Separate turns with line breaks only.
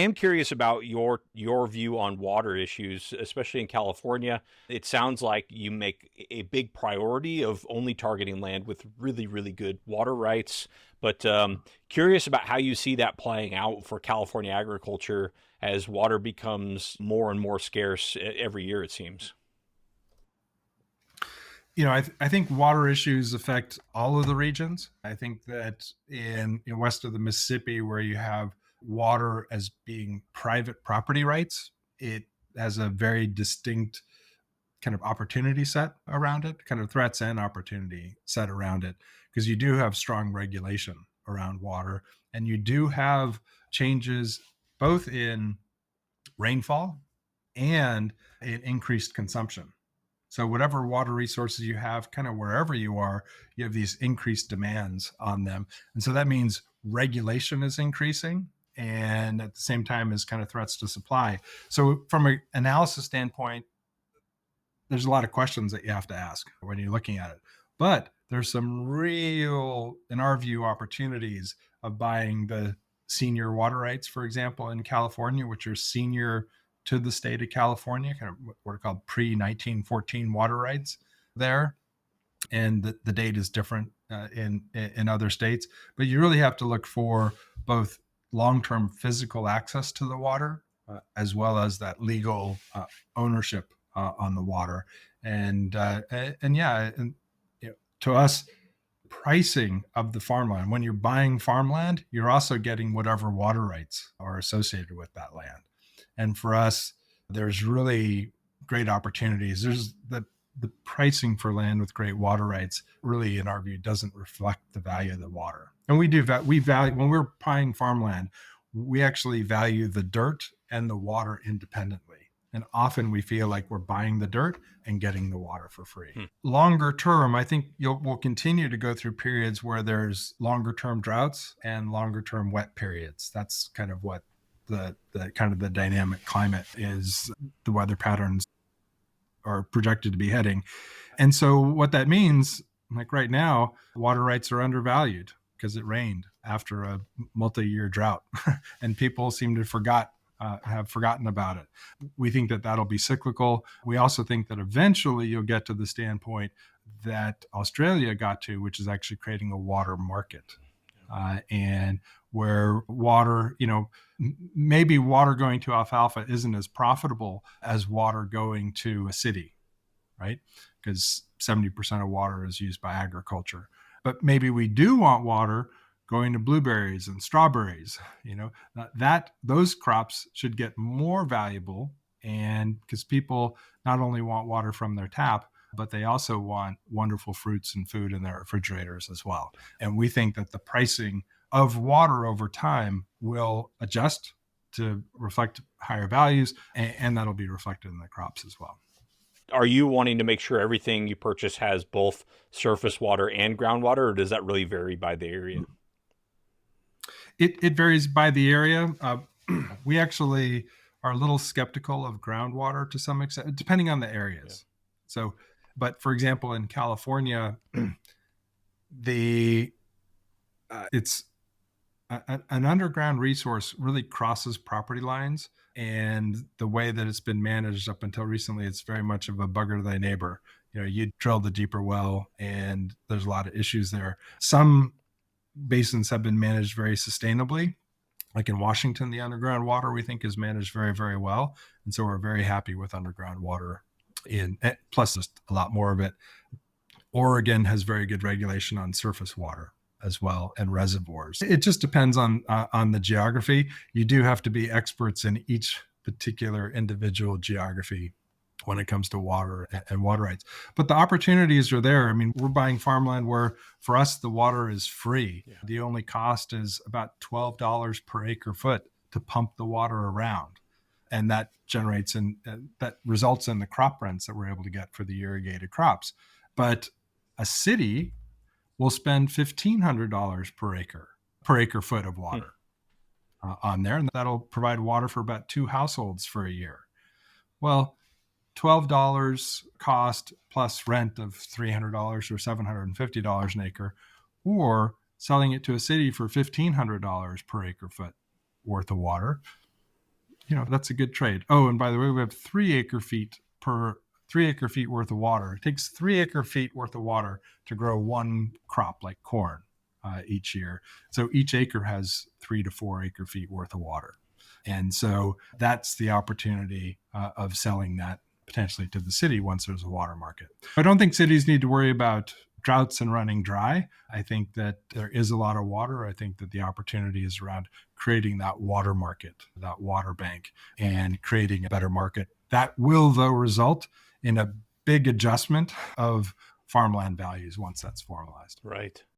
I am curious about your view on water issues, especially in California. It sounds like you make a big priority of only targeting land with really, really good water rights. But curious about how you see that playing out for California agriculture as water becomes more and more scarce every year, it seems.
I think water issues affect all of the regions. I think that west of the Mississippi, where you have water as being private property rights, it has a very distinct kind of opportunity set around it, kind of threats and opportunity set around it, because you do have strong regulation around water, and you do have changes both in rainfall and in increased consumption. So whatever water resources you have, kind of wherever you are, you have these increased demands on them. And so that means regulation is increasing, and at the same time is kind of threats to supply. So from an analysis standpoint, there's a lot of questions that you have to ask when you're looking at it. But there's some real, in our view, opportunities of buying the senior water rights, for example, in California, which are senior to the state of California, kind of what are called pre-1914 water rights there. And the date is different in other states. But you really have to look for both long-term physical access to the water as well as that legal ownership on the water. To us, pricing of the farmland, when you're buying farmland, you're also getting whatever water rights are associated with that land. And for us, there's really great opportunities. There's the pricing for land with great water rights really, in our view, doesn't reflect the value of the water. And we value, when we're buying farmland, we actually value the dirt and the water independently. And often we feel like we're buying the dirt and getting the water for free. Longer term, I think we'll continue to go through periods where there's longer term droughts and longer term wet periods. That's kind of what the kind of the dynamic climate is, the weather patterns are projected to be heading. And so what that means, like right now, water rights are undervalued because it rained after a multi-year drought and people seem to have forgotten about it. We think that that'll be cyclical. We also think that eventually you'll get to the standpoint that Australia got to, which is actually creating a water market. And where water, maybe water going to alfalfa isn't as profitable as water going to a city, right? Because 70% of water is used by agriculture. But maybe we do want water going to blueberries and strawberries, that those crops should get more valuable. And because people not only want water from their tap, but they also want wonderful fruits and food in their refrigerators as well. And we think that the pricing of water over time will adjust to reflect higher values, and that'll be reflected in the crops as well.
Are you wanting to make sure everything you purchase has both surface water and groundwater, or does that really vary by the area?
It varies by the area. We actually are a little skeptical of groundwater to some extent, depending on the areas. Yeah. So, but for example, in California, it's an underground resource really crosses property lines, and the way that it's been managed up until recently, it's very much of a bugger thy neighbor. You drill the deeper well, and there's a lot of issues there. Some basins have been managed very sustainably. Like in Washington, the underground water we think is managed very, very well. And so we're very happy with underground water plus just a lot more of it. Oregon has very good regulation on surface water as well, and reservoirs. It just depends on the geography. You do have to be experts in each particular individual geography when it comes to water and water rights. But the opportunities are there. I mean, we're buying farmland where for us, the water is free. Yeah. The only cost is about $12 per acre foot to pump the water around. And that generates that results in the crop rents that we're able to get for the irrigated crops. But a city will spend $1,500 per acre foot of water on there. And that'll provide water for about 2 households for a year. Well, $12 cost plus rent of $300 or $750 an acre, or selling it to a city for $1,500 per acre foot worth of water. That's a good trade. Oh, and by the way, we have 3 acre feet per 3 acre feet worth of water. It takes 3 acre feet worth of water to grow one crop like corn each year. So each acre has 3 to 4 acre feet worth of water. And so that's the opportunity of selling that potentially to the city once there's a water market. I don't think cities need to worry about droughts and running dry. I think that there is a lot of water. I think that the opportunity is around creating that water market, that water bank, and creating a better market. That will, though, result in a big adjustment of farmland values once that's formalized.
Right.